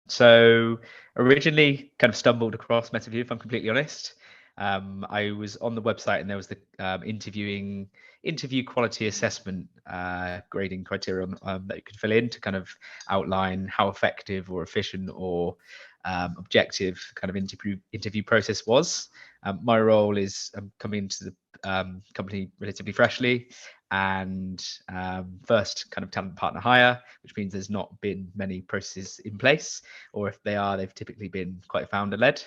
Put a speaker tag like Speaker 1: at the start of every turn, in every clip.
Speaker 1: So originally kind of stumbled across Metaview, if I'm completely honest. I was on the website and there was the interview quality assessment grading criteria that you could fill in to kind of outline how effective or efficient or objective kind of interview process was. My role is coming into the company relatively freshly, and first kind of talent partner hire, which means there's not been many processes in place, or if they are, they've typically been quite founder led.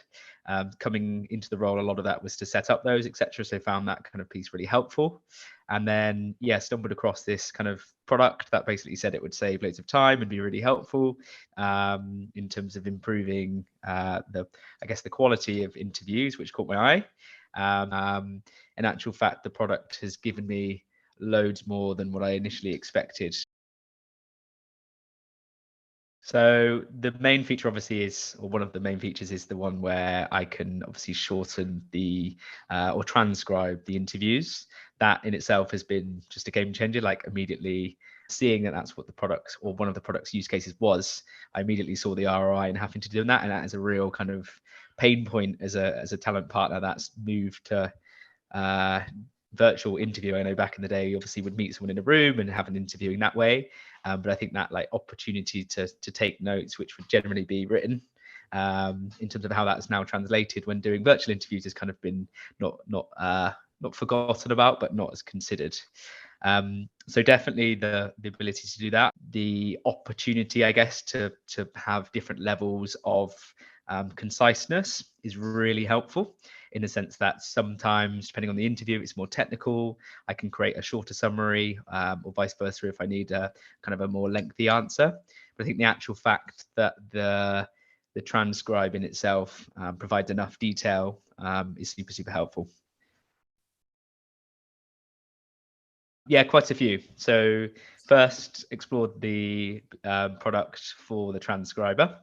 Speaker 1: Coming into the role, a lot of that was to set up those, etc. So found that kind of piece really helpful. And then, yeah, stumbled across this kind of product that basically said it would save loads of time and be really helpful in terms of improving the quality of interviews, which caught my eye. In actual fact, the product has given me loads more than what I initially expected. So the main feature obviously is, or one of the main features is the one where I can obviously shorten the or transcribe the interviews. That in itself has been just a game changer. Like immediately seeing that that's what the product or one of the product's use cases was, I immediately saw the ROI in having to do that, and that is a real kind of pain point as a talent partner that's moved to virtual interview. I know back in the day, you obviously would meet someone in a room and have an interview in that way. But I think that like opportunity to take notes, which would generally be written, in terms of how that's now translated when doing virtual interviews, has kind of been not forgotten about, but not as considered. So definitely the ability to do that, the opportunity, I guess, to have different levels of conciseness is really helpful, in the sense that sometimes, depending on the interview, it's more technical. I can create a shorter summary, or vice versa if I need a kind of a more lengthy answer. But I think the actual fact that the transcribe in itself provides enough detail is super helpful. Yeah, quite a few. So first explored the product for the transcriber,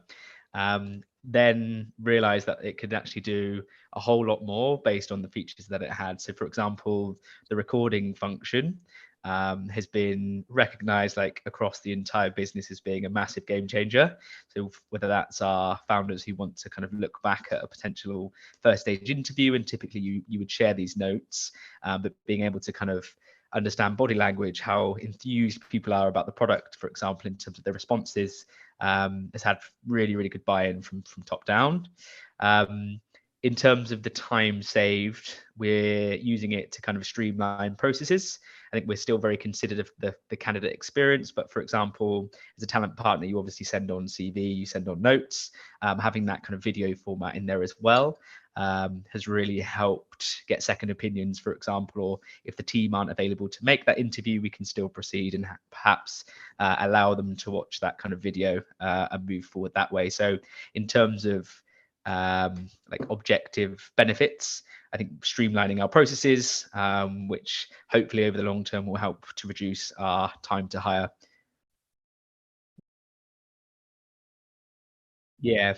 Speaker 1: then realized that it could actually do a whole lot more based on the features that it had. So for example, the recording function has been recognized like across the entire business as being a massive game changer. So whether that's our founders who want to kind of look back at a potential first stage interview, and typically you would share these notes, but being able to kind of understand body language, how enthused people are about the product, for example, in terms of their responses, has had really good buy-in from top down. In terms of the time saved, we're using it to kind of streamline processes. I think we're still very considerate of the candidate experience, but for example, as a talent partner, you obviously send on CV, you send on notes. Having that kind of video format in there as well has really helped get second opinions, for example, or if the team aren't available to make that interview, we can still proceed and perhaps allow them to watch that kind of video and move forward that way. So in terms of like objective benefits, I think streamlining our processes, which hopefully over the long term will help to reduce our time to hire. Yeah,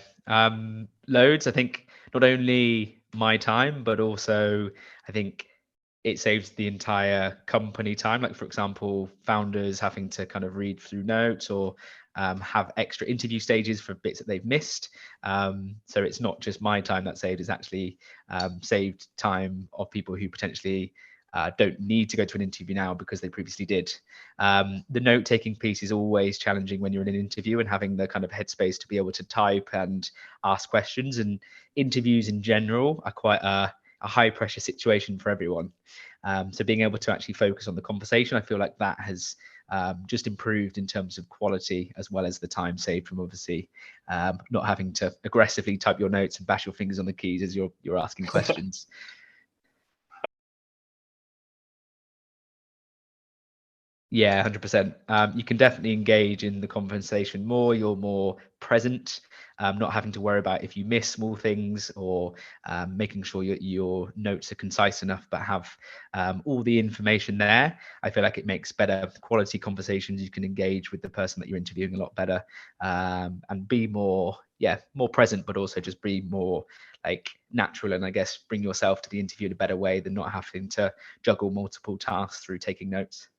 Speaker 1: loads. I think not only my time, but also I think it saves the entire company time. Like for example, founders having to kind of read through notes or have extra interview stages for bits that they've missed. So it's not just my time that's saved; it's actually saved time of people who potentially don't need to go to an interview now because they previously did. The note-taking piece is always challenging when you're in an interview, and having the kind of headspace to be able to type and ask questions. And interviews in general are quite a high-pressure situation for everyone. So being able to actually focus on the conversation, I feel like that has just improved in terms of quality, as well as the time saved from obviously not having to aggressively type your notes and bash your fingers on the keys as you're asking questions. Yeah, 100%. You can definitely engage in the conversation more. You're more present, not having to worry about if you miss small things, or making sure your notes are concise enough, but have all the information there. I feel like it makes better quality conversations. You can engage with the person that you're interviewing a lot better, and be more present, but also just be more like natural, and I guess bring yourself to the interview in a better way than not having to juggle multiple tasks through taking notes.